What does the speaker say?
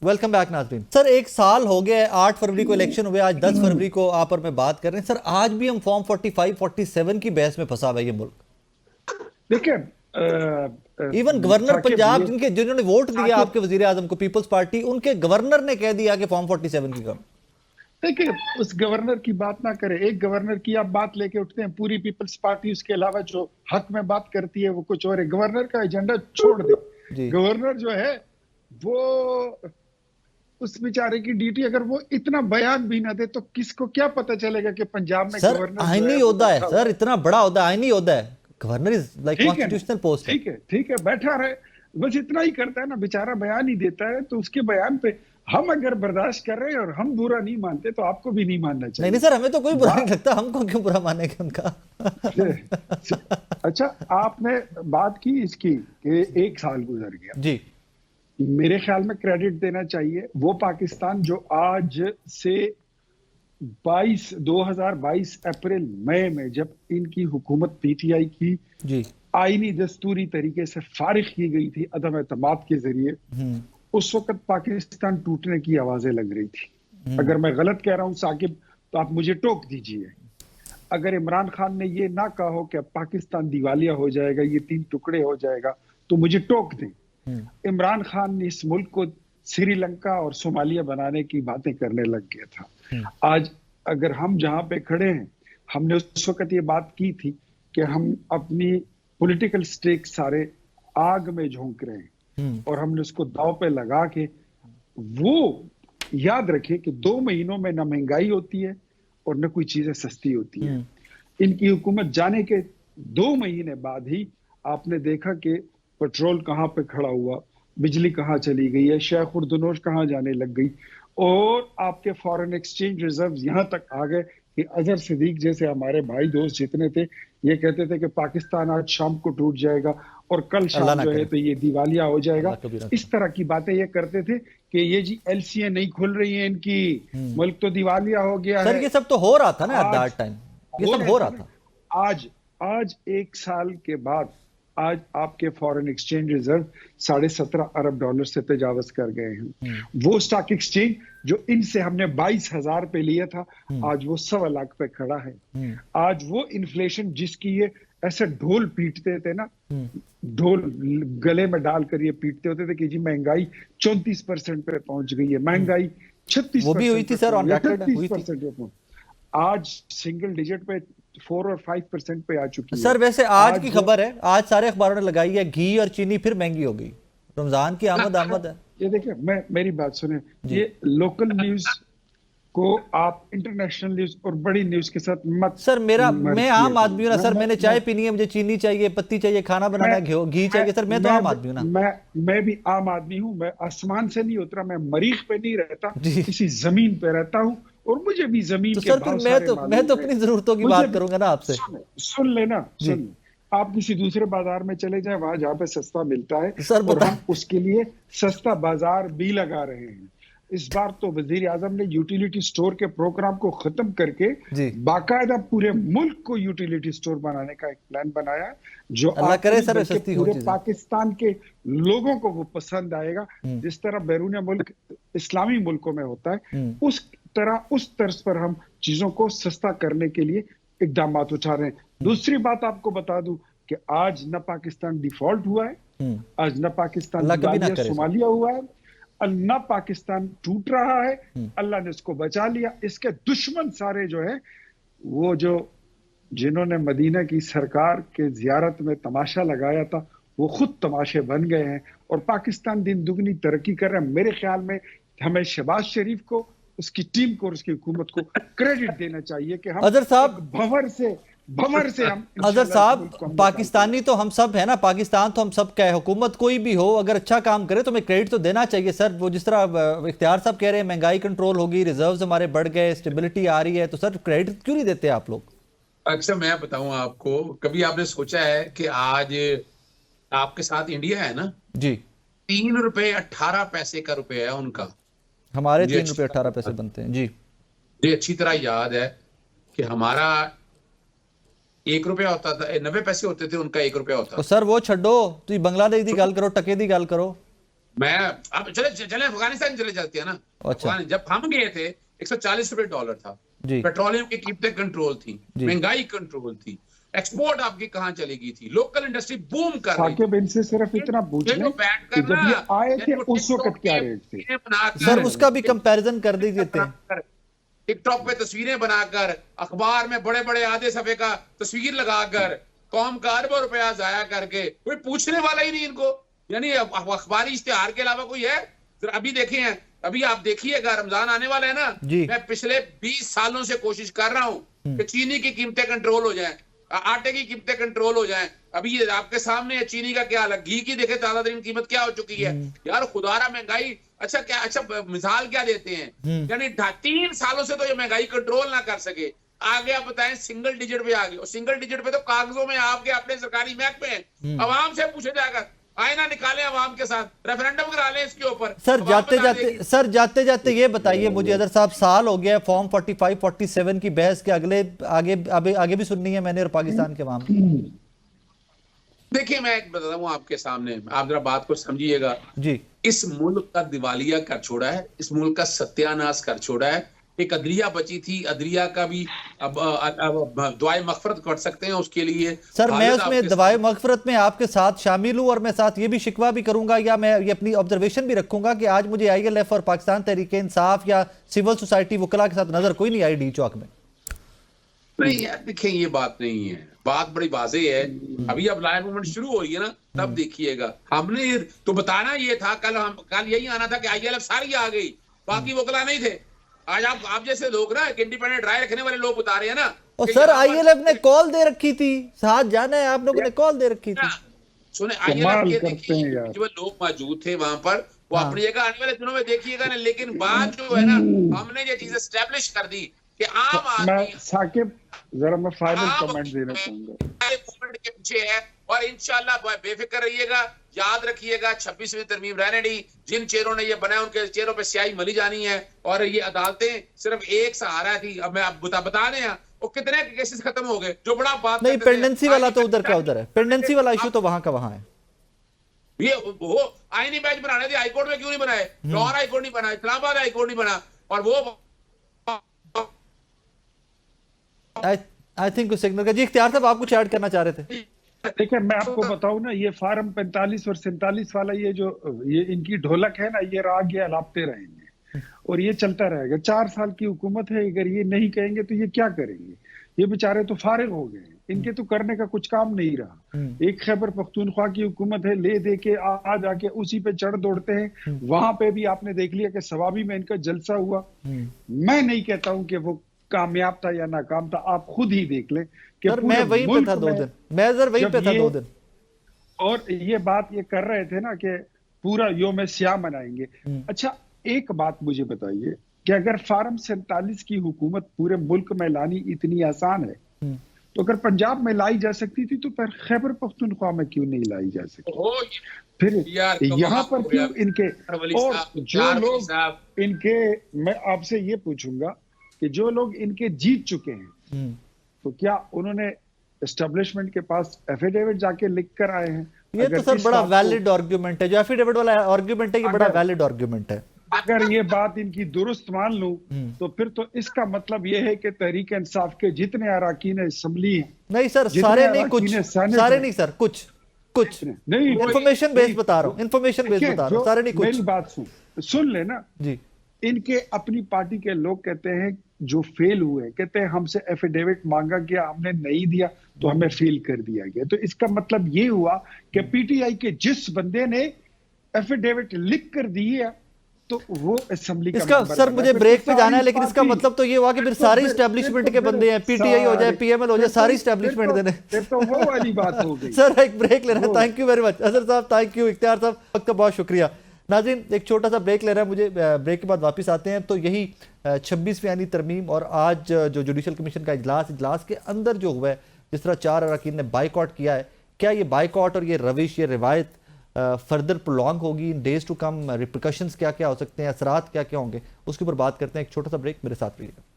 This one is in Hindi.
वेलकम बैक नाज़रीन। सर 1 साल हो गया है, 8 फरवरी को इलेक्शन हुए, आज 10 फरवरी को आप और मैं बात कर रहे हैं। सर आज भी हम फॉर्म 45, 47 की बहस में फंसा हुआ है ये मुल्क। देखिए इवन गवर्नर पंजाब जिन्होंने वोट दिया आपके वजीर आजम को, पीपल्स पार्टी, उनके गवर्नर ने कह दिया कि फॉर्म 47 की कम। देखिए, उस गवर्नर की बात ना करें। एक गवर्नर की आप बात लेके उठते हैं, पूरी पीपल्स पार्टी उसके अलावा जो हक में बात करती है वो कुछ और है। गवर्नर का एजेंडा छोड़ दे। गवर्नर जो है वो उस बेचारे की ड्यूटी, अगर वो इतना बयान भी ना दे तो किसको क्या पता चलेगा कि पंजाब में गवर्नर आईनी ओहदा है। सर इतना बड़ा ओहदा, आईनी ओहदा है। Governor is like constitutional post. ठीक है, बैठा रहे, बस इतना ही करता है ना, बेचारा बयान ही देता है। तो उसके बयान पे हम अगर बर्दाश्त कर रहे हैं और हम बुरा नहीं मानते तो आपको भी नहीं मानना चाहिए। नहीं सर, हमें तो कोई बुरा नहीं लगता, हमको क्यों बुरा मानेंगे उनका। अच्छा, आपने बात की इसकी कि 1 साल गुजर गया जी। मेरे ख्याल में क्रेडिट देना चाहिए वो पाकिस्तान जो आज से 2022 अप्रैल मई में जब इनकी हुकूमत पीटीआई की जी आईनी दस्तूरी तरीके से फारिग की गई थी अदम एतमाद के जरिए, उस वक्त पाकिस्तान टूटने की आवाजें लग रही थी। अगर मैं गलत कह रहा हूं साकिब तो आप मुझे टोक दीजिए। अगर इमरान खान ने ये ना कहा हो कि पाकिस्तान दिवालिया हो जाएगा, ये 3 टुकड़े हो जाएगा, तो मुझे टोक दें। इमरान खान ने इस मुल्क को श्रीलंका और सोमालिया बनाने की बातें करने लग गया था। आज अगर हम जहां पे खड़े हैं, हमने उस वक्त ये बात की थी कि हम अपनी पॉलिटिकल स्टेक सारे आग में झोंक रहे हैं और हमने उसको दांव पे लगा के, वो याद रखें कि 2 महीनों में ना महंगाई होती है और न कोई चीजें सस्ती होती है। इनकी हुकूमत जाने के 2 महीने बाद ही आपने देखा कि पेट्रोल कहाँ पे खड़ा हुआ, बिजली कहाँ चली गई है, शेख उर्दुनोश कहाँ जाने लग गई, और आपके फॉरेन एक्सचेंज रिजर्व यहां तक आ गए कि अजहर सिद्दीक जैसे हमारे भाई दोस्त जितने थे ये कहते थे कि पाकिस्तान आज शाम को टूट जाएगा और कल शाम जो है तो ये दिवालिया हो जाएगा। इस तरह की बातें ये करते थे कि ये जी एलसीए नहीं खुल रही है इनकी, मुल्क तो दिवालिया हो गया है। ये सब तो हो रहा था ना एट दैट टाइम, ये सब हो रहा था। आज 1 साल के बाद आज आपके फॉरेन एक्सचेंज रिजर्व $17.5 अरब से तजावज कर गए हैं। वो स्टॉक एक्सचेंज जो इनसे हमने 22,000 पे लिया था, आज वो 1.25 लाख पे खड़ा है। आज वो इन्फ्लेशन जिसकी ये ऐसे ढोल पीटते थे ना, ढोल गले में डालकर ये पीटते होते थे कि जी महंगाई 34% पे पहुंच गई है, महंगाई 36% वो भी हुई थी सर, ऑन रिकॉर्ड हुई थी। आज सिंगल डिजिट पे 4 और 5% पे आ चुकी है। सर वैसे आज की खबर है, आज सारे अखबारों ने लगाई है, घी और चीनी फिर महंगी हो गई। रमजान की आमद है। ये देखिए, मेरी बात सुने, ये लोकल न्यूज को आप इंटरनेशनल न्यूज और बड़ी न्यूज के साथ मत। सर मैं आम आदमी हूं ना सर, मैंने चाय पीनी है, मुझे चीनी चाहिए, पत्ती चाहिए, खाना बनाना है, घी चाहिए। सर मैं तो आम आदमी हूं ना। मैं भी आम आदमी हूं। मैं आसमान से नहीं उतरा, मैं मरीख पे नहीं रहता, किसी जमीन पे रहता हूं और मुझे भी जमीन तो के सर मैं तो अपनी जरूरतों की बात करूंगा ना आपसे। सुन लेना, आप किसी दूसरे बाजार में चले जाएं, वहां जहां पे सस्ता मिलता है सर, और हम उसके लिए सस्ता बाजार भी लगा रहे हैं। इस बार तो वजीर आजम ने यूटिलिटी स्टोर के प्रोग्राम को खत्म करके बाकायदा पूरे मुल्क को यूटिलिटी स्टोर बनाने का एक प्लान बनाया, जो अल्लाह करे सर सस्ती हो पूरे पाकिस्तान के लोगों को वो पसंद आएगा। जिस तरह बैरून मुल्क इस्लामी मुल्कों में होता है, उस तर्ज पर हम चीजों को सस्ता करने के लिए इकदाम उठा रहे हैं। दूसरी बात आपको बता दूं कि आज न पाकिस्तान डिफॉल्ट हुआ है, आज न पाकिस्तान सोमालिया हुआ है, न पाकिस्तान टूट रहा है, अल्लाह ने उसको बचा लिया। इसके दुश्मन सारे जो है, वो जो जिन्होंने मदीना की सरकार के जियारत में तमाशा लगाया था, वो खुद तमाशे बन गए हैं और पाकिस्तान दिन दुगनी तरक्की कर रहा है। मेरे ख्याल में हमें शहबाज शरीफ को, उसकी टीम को और उसकी हुकूमत को क्रेडिट देना चाहिए कि हम अजहर साहब भंवर से हम अजहर साहब, पाकिस्तानी तो हम सब है ना, पाकिस्तान तो हम सब का है। हुकूमत कोई भी हो अगर अच्छा काम करे तो हमें क्रेडिट तो देना चाहिए सर। वो जिस तरह इख्तियार साहब कह रहे हैं महंगाई कंट्रोल होगी, रिजर्व्स हमारे बढ़ गए, स्टेबिलिटी आ रही है, तो सर क्रेडिट क्यों नहीं देते आप लोग? अच्छा मैं बताऊं आपको, कभी आपने सोचा है कि आज आपके साथ इंडिया है ना जी, ₹3.18 का रुपया है उनका, हमारे ₹3.18 बनते हैं जी। मुझे अच्छी तरह याद है कि हमारा ₹1 होता था, 90 पैसे होते थे, उनका ₹1 होता था। सर वो छो, तुम बांग्लादेश की गल करो, टके की गल करो। मैं अब चले चले अफगानिस्तान चले जाते हैं ना। अच्छा। जब हम गए थे $140 था जी पेट्रोलियम की कीमतें कंट्रोल थी, महंगाई कंट्रोल थी, एक्सपोर्ट आपकी कहां चली गई थी, लोकल इंडस्ट्री बूम कर रही साकिब इनसे सिर्फ इतना पूछ ये लें जो बैठ कि कर जब ना ये आए थे जिनको उस वक्त टिकटॉक क्या की रेट थे? तस्वीरें बनाकर- सर उसका भी कंपैरिजन कर दीजिए थे। टिकटॉक पे तस्वीरें बनाकर, अखबार में बड़े बड़े आधे सफे का तस्वीर लगाकर, कौम का अरबों रुपया जाया करके, कोई पूछने वाला ही नहीं इनको। यानी अखबारी इश्तेहार के अलावा कोई है? अभी देखे हैं, अभी आप देखिएगा रमजान आने वाला है ना, मैं पिछले 20 सालों से कोशिश कर रहा हूं कि चीनी की कीमतें कंट्रोल हो जाएं, आटे की कीमतें कंट्रोल हो जाएं। अभी ये आपके सामने है चीनी का क्या हाल है, घी की देखे ताजा तरीन कीमत क्या हो चुकी है यार, खुदारा महंगाई। अच्छा क्या, अच्छा मिसाल क्या देते हैं, यानी 3 सालों से तो ये महंगाई कंट्रोल ना कर सके, आगे आप बताएं सिंगल डिजिट पे आ गए, और सिंगल डिजिट पे तो कागजों में आपके अपने सरकारी महकमे हैं। अवाम से पूछे जाकर, आईना निकालें अवाम के साथ, रेफरेंडम करा लें इसके ऊपर। सर जाते जाते ये बताइए मुझे अदर साहब, साल हो गया फॉर्म 45 47 की बहस के, अगले आगे भी सुननी है मैंने और पाकिस्तान के मामले। देखिए मैं एक बताता हूँ आपके सामने, आप जरा बात को समझिएगा जी। इस मुल्क का दिवालिया कर छोड़ा है, इस मुल्क का सत्यानाश कर छोड़ा है। एक अदलिया बची थी, अदलिया का भी अब दुआए मगफरत कर सकते हैं उसके लिए। सर मैं उसमें दुआए मगफरत में आपके साथ शामिल हूं, और मैं साथ ये भी शिकवा भी करूंगा, या मैं ये अपनी ऑब्जर्वेशन भी रखूंगा कि आज मुझे ILF और पाकिस्तान तहरीक इंसाफ या सिविल सोसाइटी वकला के साथ नजर कोई नहीं आई डी चौक में। नहीं यार देखिए ये बात नहीं है, बात बड़ी वाज़ेह है। अभी अब लाइव मूवमेंट शुरू हो रही है ना, तब देखिएगा। हमने तो बताना ये था, कल यही आना था कि ILF सारी आ गई, बाकी वकला नहीं थे। आज आप जैसे लोग ना, एक इंडिपेंडेंट राय रखने वाले लोग बता रहे हैं ना। और सर ILF ने कॉल दे रखी थी, साथ जाना है, आप लोगों ने कॉल दे रखी थी। सुने ILF के देखिए जो लोग मौजूद थे वहां पर, वो अपनी जगह आने वाले दिनों में देखिएगा ना, लेकिन बात जो है ना, हमने ये चीज एस्टेब्लिश कर दी कि आम आदमी। साकिब जरा मैं फाइनल कमेंट देना चाहूंगा के पीछे है, और इंशाल्लाह बेफिक्र रहिएगा। याद रखिएगा 26वीं तरमीम रहने दी, जिन चेहरों ने ये बनाया उनके चेहरों पे स्याही मली जानी है, और ये अदालतें सिर्फ एक सहारा थी। अब मैं आप बता दें वो कितने केसेस खत्म हो गए, जो बड़ा बात नहीं, पेंडेंसी वाला तो उधर का उधर है, पेंडेंसी वाला इशू तो वहां का वहां है। ये वो आईनी बेंच बनाने थे, हाईकोर्ट में क्यों नहीं बनाए? लाहौर हाईकोर्ट नहीं बना, इस्लामाबाद हाईकोर्ट नहीं बना, और वो आई थिंक सिग्नल का जी। इख्तियार साहब आप कुछ ऐड करना चाह रहे थे? देखिए मैं आपको बताऊं ना, ये फार्म 45 और 47 वाला ये इनकी ढोलक है ना, ये राग ये अलापते रहेंगे और ये चलता रहेगा। 4 साल की हुकूमत है, अगर ये नहीं कहेंगे तो ये क्या करेंगे? ये बेचारे तो फारिग हो गए, इनके तो करने का कुछ काम नहीं रहा। एक खैबर पख्तूनख्वा की हुकूमत है, ले दे के आ जाके उसी पे चढ़ दौड़ते हैं। वहां पे भी आपने देख लिया कि सवाबी में इनका जलसा हुआ। मैं नहीं कहता हूं कि वो कामयाब था या नाकाम था, आप खुद ही देख लें कि मैं वहीं पे था 2 दिन, मैं सर वहीं पे था 2 दिन, और ये बात ये कर रहे थे ना कि पूरा योम स्याह मनाएंगे। अच्छा एक बात मुझे बताइए कि अगर फार्म 47 की हुकूमत पूरे मुल्क में लानी इतनी आसान है, तो अगर पंजाब में लाई जा सकती थी तो फिर खैबर पख्तूनख्वा में क्यों नहीं लाई जा सकती? फिर यहाँ पर क्यों इनके, और जो लोग इनके, मैं आपसे ये पूछूंगा कि जो लोग इनके जीत चुके हैं, तो क्या उन्होंने एस्टेब्लिशमेंट के पास एफिडेविट जाके लिख कर आए हैं? ये तो सर बड़ा वैलिड आर्गुमेंट है, जो एफिडेविट वाला आर्गुमेंट है, ये बड़ा वैलिड आर्गुमेंट है। अगर ये बात इनकी दुरुस्त मान लूं तो फिर तो इसका मतलब ये है कि तहरीक इंसाफ के जितने अरकान असेंबली हैं, नहीं सर सारे नहीं, कुछ सारे नहीं सर, कुछ नहीं, इंफॉर्मेशन बेस्ड बता रहा हूँ, इंफॉर्मेशन बेस्ड बता रहा हूँ, सारे नहीं कुछ। मेरी बात सुन लेना जी। इनके अपनी पार्टी के लोग कहते हैं जो फेल हुए, कहते हैं हमसे एफिडेविट मांगा गया, हमने नहीं दिया तो हमें फेल कर दिया गया। तो इसका मतलब ये हुआ कि PTI के जिस बंदे ने एफिडेविट लिख कर दी है तो वो असेंबली का इसका सर मुझे ब्रेक पे जाना है, लेकिन इसका मतलब तो ये हुआ कि फिर सारे इस्टेब्लिशमेंट के बंदे हैं, PTI हो जाए, PML हो जाए, सारी इस्टेब्लिशमेंट देने, तो वो वाली बात हो गई। सर एक ब्रेक लेना है। Thank you very much Azhar साहब, थैंक यू। इख्तियार साहब वक्त का बहुत शुक्रिया। नाज़रीन एक छोटा सा ब्रेक ले रहा है, मुझे ब्रेक के बाद वापस आते हैं। तो यही 26वीं यानी तरमीम और आज जो जुडिशल कमीशन का इजलास के अंदर जो हुआ है, जिस तरह 4 अरकान ने बाइकआउट किया है, क्या ये बाइकआउट और ये रविश, ये रिवायत फर्दर प्रोलॉन्ग होगी इन डेज टू कम? रिप्रिकॉशंस क्या क्या हो सकते हैं, असरात क्या क्या होंगे, उसके ऊपर बात करते हैं। एक छोटा सा ब्रेक, मेरे साथ रहिएगा।